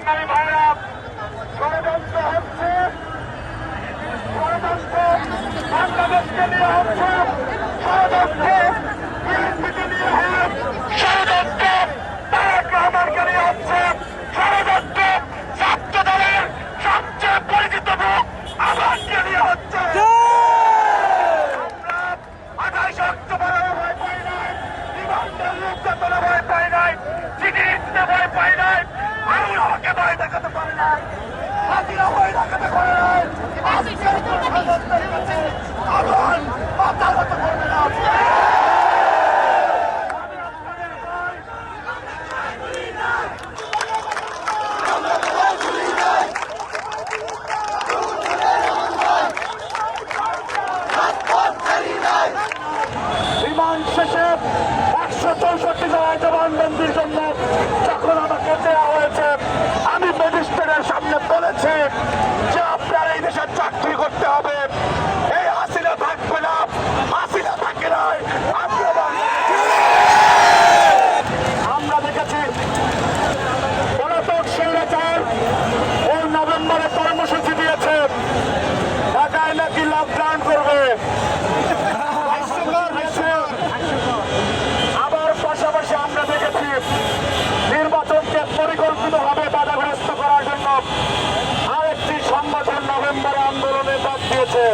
সংগ্রামী ভাইরা, ষড়যন্ত্র হচ্ছে, ষড়যন্ত্র বাংলাদেশকে নিয়ে হচ্ছে, ষড়যন্ত্র বিএনপিকে নিয়ে হয়, ষড়যন্ত্র তারেক রহমানকে নিয়ে হচ্ছে, ষড়যন্ত্র ছাত্র দলের সবচেয়ে পরিচিত মুখ আমাকে নিয়ে হচ্ছে। আমরা 28 অক্টোবরের ভয় পাই নাই, বিমানের নির্যাতনে ভয় পাই নাই, চিঠি লিখতে ভয় পাই নাই, আমি আমাকে ভয় দেখাতে পারি নাই, হাতিরা ভয় দেখাতে পারে নাই। আবার মাথা মতো করবে না। বিমান শেষে 164 জনের জবানবন্দির জন্য যখন আমাকে দেওয়া হয়েছে, আমি ম্যাজিস্ট্রেটের সামনে বলেছি যে আপনার এই দেশে চাকরি করতে হবে, এই হাসিনা থাকবে না, হাসিনা থাকে নাই। আমরা দেখেছি পলাতক স্বৈরাচার এই নভেম্বরে কর্মসূচি দিয়েছে, ঢাকায় নাকি লকডাউন করবে। আবার পাশাপাশি আমরা দেখেছি নির্বাচনকে পরিকল্পিতভাবে বাধাগ্রস্ত করার জন্য আরেকটি সংগঠন নভেম্বরে আন্দোলনে ডাক দিয়েছে।